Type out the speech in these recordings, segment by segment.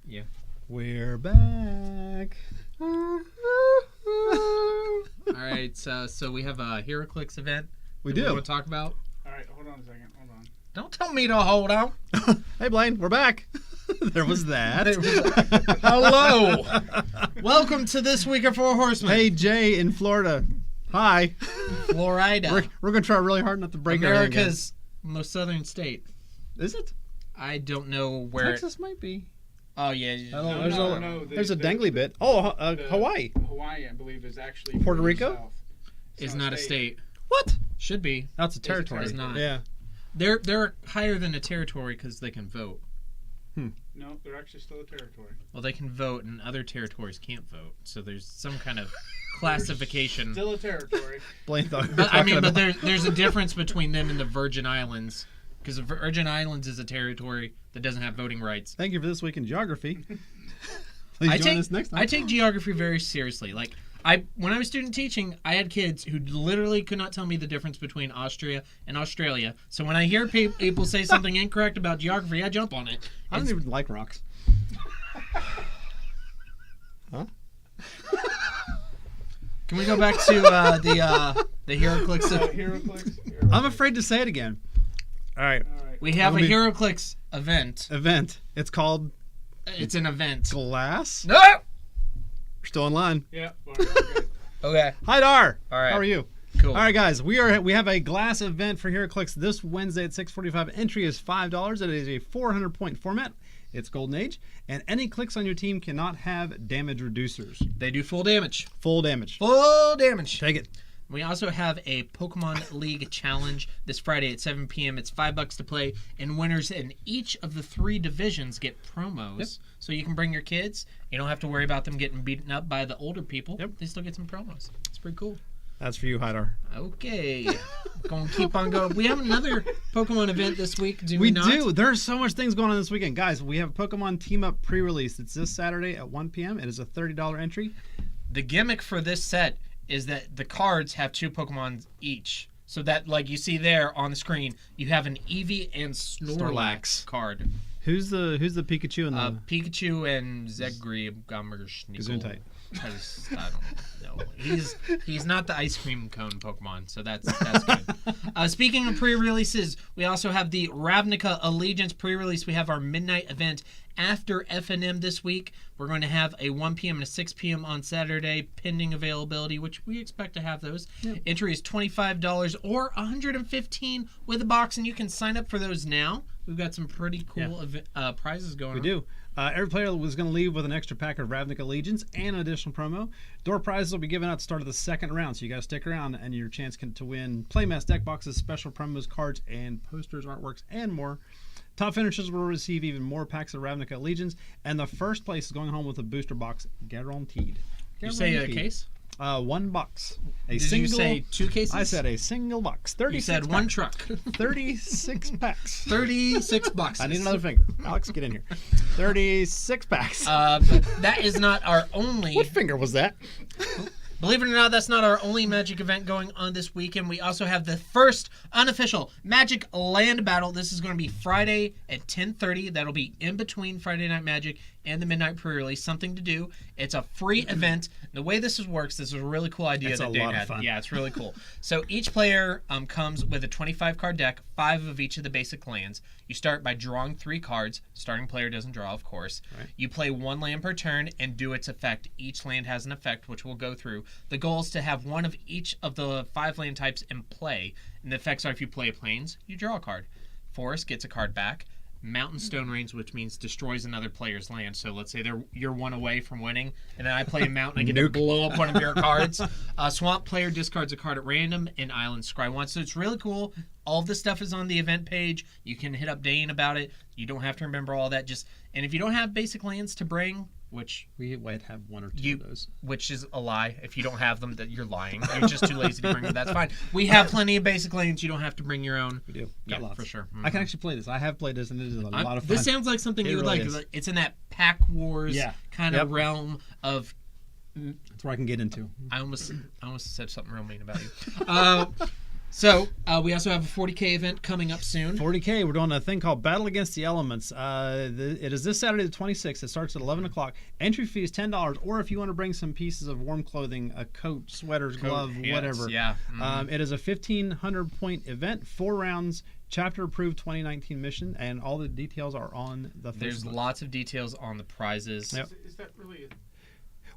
Yeah. We're back. All right, so we have a HeroClix event. We that do. We want to talk about. All right, hold on a second. Hold on. Don't tell me to hold on. Hey, Blaine, we're back. There was that. Hello. Welcome to this week of Four Horsemen. Hey, Jay in Florida. Hi. Florida. We're going to try really hard not to break America's most southern state. Is it? I don't know where. Texas might be. Oh, yeah. There's a dangly bit. Oh, Hawaii. Hawaii, I believe, is actually Puerto Rico? south. Is not a state. What? Should be. That's a territory. It's not. Yeah. They're higher than a territory because they can vote. No, they're actually still a territory. Well, they can vote, and other territories can't vote. So there's some kind of classification. Still a territory. Blaine thought. But there's a difference between them and the Virgin Islands, because the Virgin Islands is a territory that doesn't have voting rights. Thank you for this week in geography. Please join us next time. I take geography very seriously. Like when I was student teaching, I had kids who literally could not tell me the difference between Austria and Australia. So when I hear people say something incorrect about geography, I jump on it. I don't even like rocks. Huh? Can we go back to the HeroClix? HeroClix. I'm afraid to say it again. All right. We have a HeroClix event. It's called It's an event. Glass. No! We're still in line. Yeah. Well, good. Okay. Hi, Dar. All right. How are you? Cool. All right, guys. We have a glass event for HeroClix this Wednesday at 6:45. Entry is $5. It is a 400-point format. It's Golden Age, and any clicks on your team cannot have damage reducers. They do full damage. Full damage. Full damage. Take it. We also have a Pokemon League challenge this Friday at 7 p.m. It's $5 to play, and winners in each of the 3 divisions get promos. Yep. So you can bring your kids. You don't have to worry about them getting beaten up by the older people. Yep. They still get some promos. It's pretty cool. That's for you, Hydar. Okay. Going to keep on going. We have another Pokemon event this week, do we not? We do. There's so much things going on this weekend. Guys, we have a Pokemon Team Up pre-release. It's this Saturday at 1 p.m. It is a $30 entry. The gimmick for this set is that the cards have 2 Pokemon each. So that, like you see there on the screen, you have an Eevee and Snorlax card. Who's the Pikachu and the Pikachu and Zegri Gesundheit. I don't know. He's not the ice cream cone Pokemon, so that's good. Speaking of pre-releases, we also have the Ravnica Allegiance pre-release. We have our midnight event after FNM this week. We're going to have a 1 p.m. and a 6 p.m. on Saturday, pending availability, which we expect to have those. Yep. Entry is $25 or $115 with a box, and you can sign up for those now. We've got some pretty cool prizes going on. We do. Every player was going to leave with an extra pack of Ravnica Allegiance and an additional promo. Door prizes will be given out at the start of the second round, so you got to stick around and your chance to win playmat deck boxes, special promos, cards, and posters, artworks, and more. Top finishers will receive even more packs of Ravnica Allegiance, and the first place is going home with a booster box guaranteed. You say a case? 1 box. Did you say 2 cases? I said a single box. 36 You said packs. 1 truck. 36 packs. 36 boxes. I need another finger. Alex, get in here. 36 packs. But that is not our only... What finger was that? Believe it or not, that's not our only Magic event going on this weekend. We also have the first unofficial Magic Land Battle. This is going to be Friday at 10:30. That'll be in between Friday Night Magic and the Midnight Pre-Release. Something to do. It's a free event. The way this works, this is a really cool idea that Dane had. Fun. Yeah, it's really cool. So each player comes with a 25-card deck, 5 of each of the basic lands. You start by drawing 3 cards. Starting player doesn't draw, of course. Right. You play 1 land per turn and do its effect. Each land has an effect, which we'll go through. The goal is to have 1 of each of the 5 land types in play. And the effects are if you play Plains, you draw a card. Forest gets a card back. Mountain Stone Range, which means destroys another player's land. So let's say you're 1 away from winning, and then I play a mountain, I get to blow up one of your cards. Swamp player discards a card at random, and Island scry 1. So it's really cool. All of this stuff is on the event page. You can hit up Dane about it. You don't have to remember all that. And if you don't have basic lands to bring, which we might have 1 or 2 of those, which is a lie. If you don't have them, that you're lying. You're just too lazy to bring them. That's fine. We have plenty of basic lands. You don't have to bring your own. We do. Got lots for sure. I can actually play this. I have played this, and it is a lot of fun. This sounds like something you would really like. It's in that Pack Wars kind of realm of. That's where I can get into. I almost said something real mean about you. So we also have a 40K event coming up soon. 40K, we're doing a thing called Battle Against the Elements. It is this Saturday the 26th. It starts at 11 o'clock. Entry fee is $10, or if you want to bring some pieces of warm clothing, a coat, sweaters, glove, hats, whatever. yeah. It is a 1,500-point event, 4 rounds, chapter-approved 2019 mission, and all the details are on the There's Facebook. lots of details on the prizes. Yep. Is that really?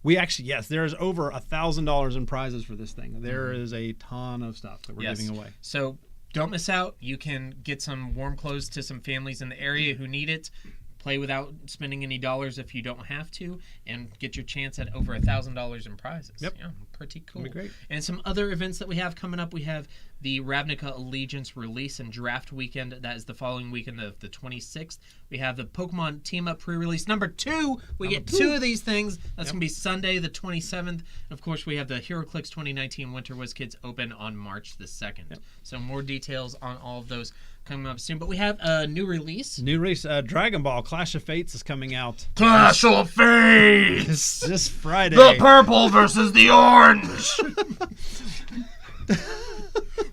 We actually, yes, there's over $1,000 in prizes for this thing. There is a ton of stuff that we're Yes. giving away. So don't miss out. You can get some warm clothes to some families in the area who need it. Play without spending any dollars if you don't have to, and get your chance at over $1,000 in prizes. Yep. Yeah, pretty cool. That'd be great. And some other events that we have coming up. We have the Ravnica Allegiance release and draft weekend. That is the following weekend of the 26th. We have the Pokemon Team Up pre-release number 2. We get 2 of these things. That's going to be Sunday the 27th. And of course, we have the HeroClix 2019 Winter WizKids Open on March the 2nd. Yep. So more details on all of those coming up soon. But we have a new release. New race, Dragon Ball Clash of Fates is coming out Clash of Fates! this Friday. The purple versus the orange!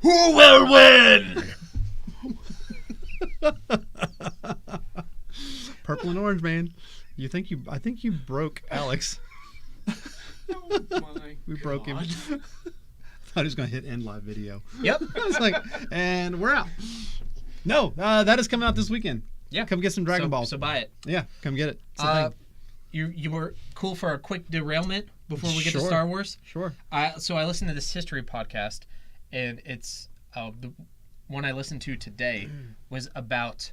Who will win? Purple and orange, man. I think you broke Alex. Oh my We broke him. God. Thought he was going to hit end live video. Yep. I was like, and we're out. No, that is coming out this weekend. Yeah. Come get some Dragon Balls. So buy it. Yeah, come get it. It's a thing. You were cool for a quick derailment before we get to Sure. Star Wars. Sure. So I listened to this history podcast, and it's the one I listened to today was about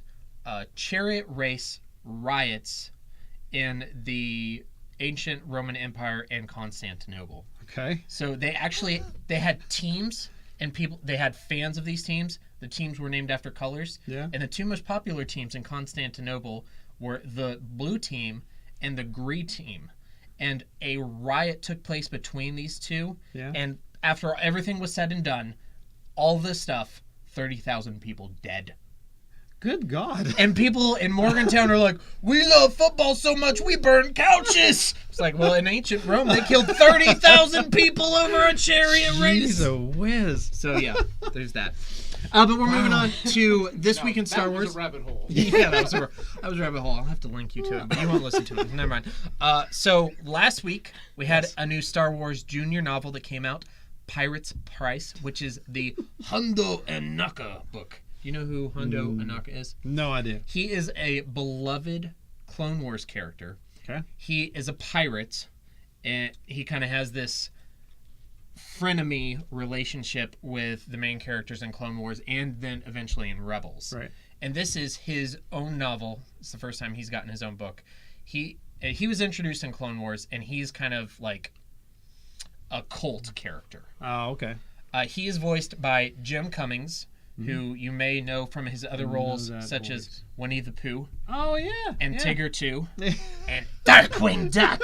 chariot race riots in the ancient Roman Empire and Constantinople. Okay. So they had teams and they had fans of these teams. The teams were named after colors. Yeah. And the 2 most popular teams in Constantinople were the blue team and the green team. And a riot took place between these 2. Yeah. And after everything was said and done, all this stuff, 30,000 people dead. Good God. And people in Morgantown are like, we love football so much we burn couches. It's like, well, in ancient Rome, they killed 30,000 people over a chariot race. Jeez a whiz. So, yeah, there's that. But we're moving on to this week in Star that Wars. was a rabbit hole. Yeah, that was a rabbit hole. I'll have to link you to it, but you won't listen to it. Never mind. So last week we had a new Star Wars Junior novel that came out, Pirate's Price, which is the Hondo Ohnaka book. Do you know who Hondo Ohnaka is? No idea. He is a beloved Clone Wars character. Okay. He is a pirate, and he kind of has this frenemy relationship with the main characters in Clone Wars and then eventually in Rebels. Right. And this is his own novel. It's the first time he's gotten his own book. He was introduced in Clone Wars, and he's kind of like a cult character. Oh, okay. He is voiced by Jim Cummings, who you may know from his other roles, that such voice. as Winnie the Pooh Oh, yeah. and yeah. Tigger 2 and Darkwing Duck.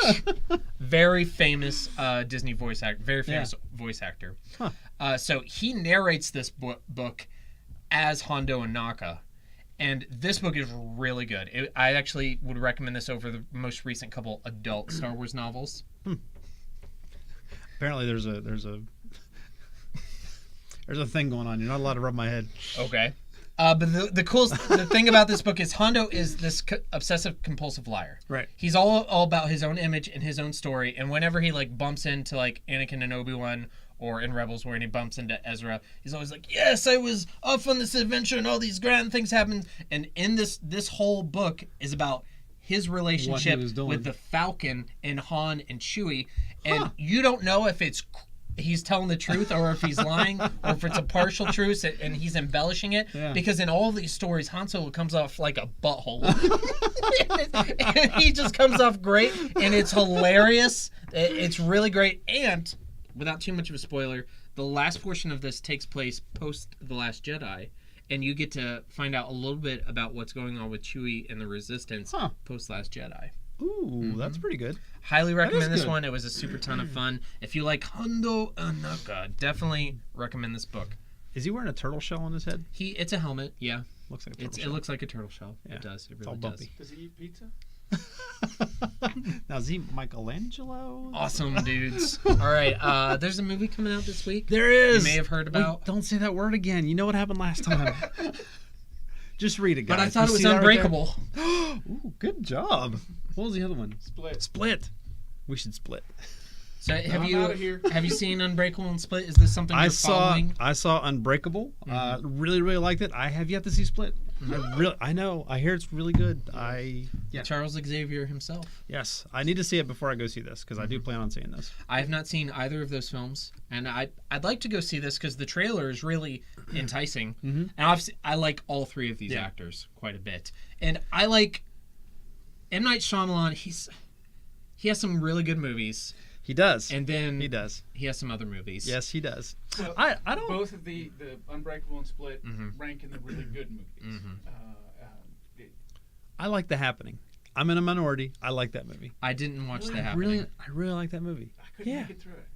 Very famous Disney voice actor. Very famous voice actor. Huh. So he narrates this book as Hondo Ohnaka. And this book is really good. I actually would recommend this over the most recent couple adult Star Wars novels. Apparently there's a thing going on. You're not allowed to rub my head. Okay. But the thing about this book is Hondo is this obsessive compulsive liar. Right. He's all about his own image and his own story. And whenever he like bumps into like Anakin and Obi-Wan, or in Rebels where he bumps into Ezra, he's always like, yes, I was off on this adventure and all these grand things happened. And in this whole book is about his relationship was doing. with the Falcon and Han and Chewie. And you don't know if he's telling the truth or if he's lying or if it's a partial truth and he's embellishing it. Yeah. Because in all these stories, Han Solo comes off like a butthole. And he just comes off great, and it's hilarious. It's really great. And without too much of a spoiler, the last portion of this takes place post The Last Jedi, and you get to find out a little bit about what's going on with Chewie and the Resistance post Last Jedi. Ooh, that's pretty good. Highly recommend this good. one. It was a super ton of fun. If you like Hondo Ohnaka, definitely recommend this book. Is he wearing a turtle shell on his head? It's a helmet, yeah. Looks like a turtle It shell. looks like a turtle shell. Yeah. It does. It It's all really does. bumpy. Does he eat pizza? Now, is he Michelangelo? Awesome, dudes. All right, there's a movie coming out this week. There is. You may have heard about. Wait, don't say that word again. You know what happened last time. Just read it, guys. But I thought You it was see that right Unbreakable. there? Ooh, good job. What was the other one? Split. Split. We should split. So have I'm you outta here. have you seen Unbreakable and Split? Is this something you're following? I saw Unbreakable. Really, really liked it. I have yet to see Split. I know. I hear it's really good. Charles Xavier himself. Yes, I need to see it before I go see this because I do plan on seeing this. I have not seen either of those films, and I'd like to go see this because the trailer is really enticing. And I like all three of these actors quite a bit, and I like M. Night Shyamalan. He has some really good movies. He does. And then he does. He has some other movies. Yes, he does. So I don't. Both of the Unbreakable and Split rank in the really good movies. I like The Happening. I'm in a minority. I like that movie. I didn't watch The Happening. I really like that movie. I couldn't make it through it.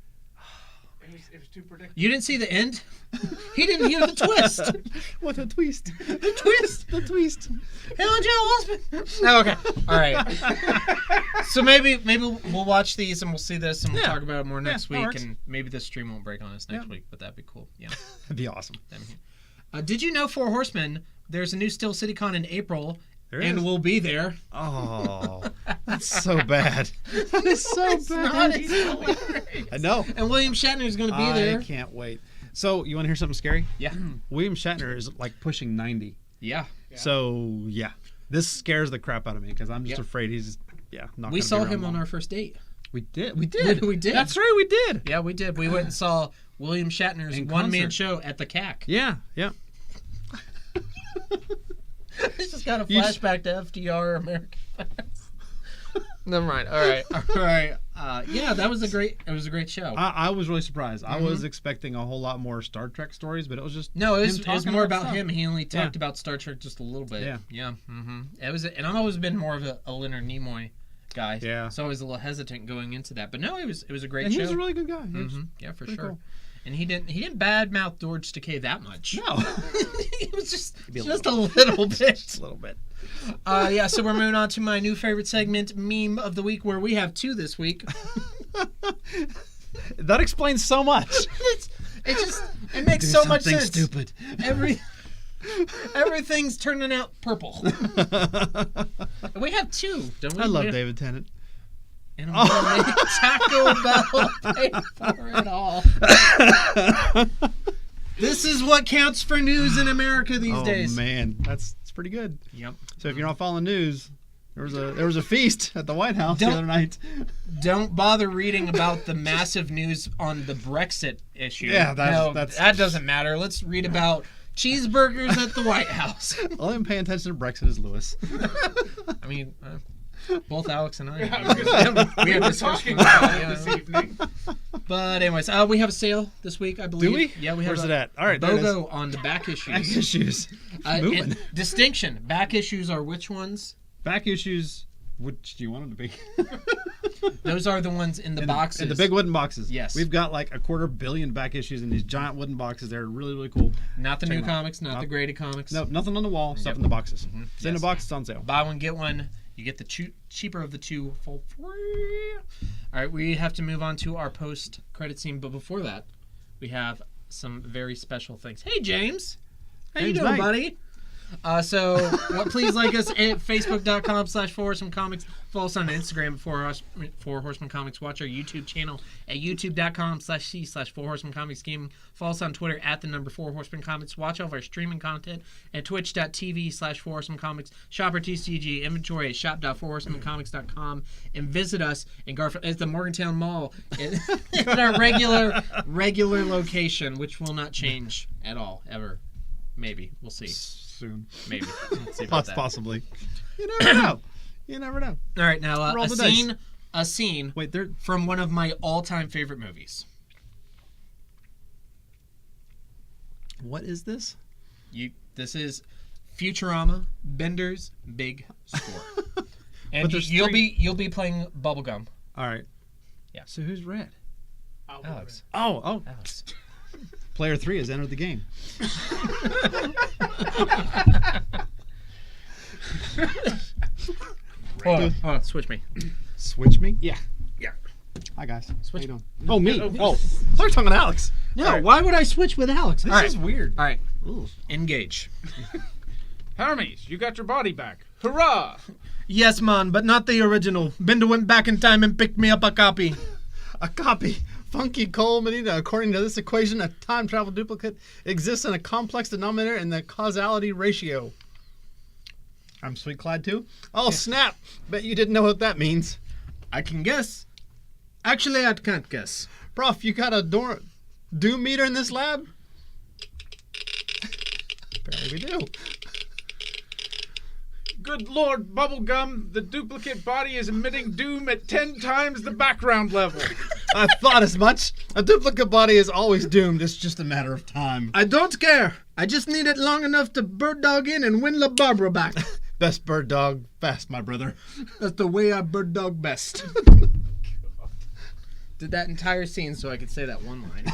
It was too predictable. You didn't see the end? He didn't hear the twist. What a twist! The twist. The twist. Helen Joe husband. Oh, okay. All right. So maybe we'll watch these and we'll see this and we'll talk about it more next that week, works. and maybe this stream won't break on us next week, but that'd be cool. Yeah. That'd be awesome. Did you know Four Horsemen? There's a new Still City Con in April, There and is. we'll be there. Oh, that's so bad. That is so bad. It's hilarious. I know. And William Shatner is going to be there. I can't wait. So, you want to hear something scary? Yeah. William Shatner is like pushing 90. Yeah. So, yeah. This scares the crap out of me because I'm just afraid he's, not We gonna saw be around him on long. our first date. We did. We did. We did. That's right, we did. Yeah, we did. We went and saw William Shatner's In one-man concert. show at the CAC. Yeah, yeah. This just got a flashback to FDR American Facts. Never mind. All right. Yeah, that was it was a great show. I was really surprised. I was expecting a whole lot more Star Trek stories, but it was just No, it was talking more about stuff. him. He only talked about Star Trek just a little bit. Yeah. Yeah. It was, and I've always been more of a Leonard Nimoy guy. Yeah. So I was a little hesitant going into that, but no, it was a great And show. he was a really good guy. He was Yeah, for pretty sure. cool. And he didn't badmouth George Takei that much. No, It was just a a little bit. just a little bit. Yeah, so we're moving on to my new favorite segment, Meme of the Week, where we have two this week. That explains so much. It makes so much sense. Stupid. Everything's turning out purple. We have two, don't we? I love David Tennant. And I'm gonna make Taco Bell pay for it all. This is what counts for news in America these days. Oh man, that's pretty good. Yep. So if you're not following news, there was a feast at the White House the other night. Don't bother reading about the massive news on the Brexit issue. Yeah, that's that doesn't matter. Let's read about cheeseburgers at the White House. All I'm paying attention to Brexit is Lewis. I mean, both Alex and I. We were talking about it this evening. But anyways, we have a sale this week, I believe. Do we? Yeah, we have. Where's it at? All right, there it is. BOGO on the back issues. Back issues. Moving. And distinction. Back issues are which ones? Back issues. Which do you want them to be? Those are the ones in the boxes. In the big wooden boxes. Yes. We've got like 250 million back issues in these giant wooden boxes. They're really, really cool. Not the Check new them out. comics, not the graded comics. No, nothing on the wall. Stuff in the boxes. It's in a Yes. box. It's on sale. Buy one, get one. You get the cheaper of the two for free. All right, we have to move on to our post-credit scene. But before that, we have some very special things. Hey, James. How you James doing, Knight. buddy? Please like us at facebook.com/4horsemencomics. Follow us on Instagram at 4 Horsemen Comics. Watch our YouTube channel at youtube.com/c/4horsemencomics gaming. Follow us on Twitter at the number 4 Horsemen Comics. Watch all of our streaming content at twitch.tv/4 Horsemen Comics. Shop our TCG inventory at shop.4horsemencomics.com. And visit us in Garfield at the Morgantown Mall at our regular location, which will not change at all, ever. Maybe. We'll see. Soon. Maybe. Let's see about that. Possibly. You never know. You never know. All right, now Roll the dice. a scene Wait, there. from one of my all-time favorite movies. What is this? This is Futurama, Bender's Big Score. And But there's you'll three- be playing Bubblegum. All right. Yeah. So who's red? Alex. Oh. Alex. Player 3 has entered the game. Hold on, switch me. Switch me? Yeah. Hi, guys. Switch. How you doing? Oh, me. Oh. I thought you were talking to Alex. No, All right. why would I switch with Alex? This All right. is weird. All right. Ooh. Engage. Hermes, you got your body back. Hurrah! Yes, man, but not the original. Bender went back in time and picked me up a copy. A copy. Funky Cole Medina. According to this equation, a time travel duplicate exists in a complex denominator in the causality ratio. I'm Sweet Clyde too? Oh, snap. Bet you didn't know what that means. I can guess. Actually, I can't guess. Prof, you got a doom meter in this lab? Apparently we do. Good Lord, Bubblegum, the duplicate body is emitting doom at 10 times the background level. I thought as much. A duplicate body is always doomed. It's just a matter of time. I don't care. I just need it long enough to bird dog in and win La Barbara back. Best bird dog fast, my brother. That's the way I bird dog best. Did that entire scene so I could say that one line.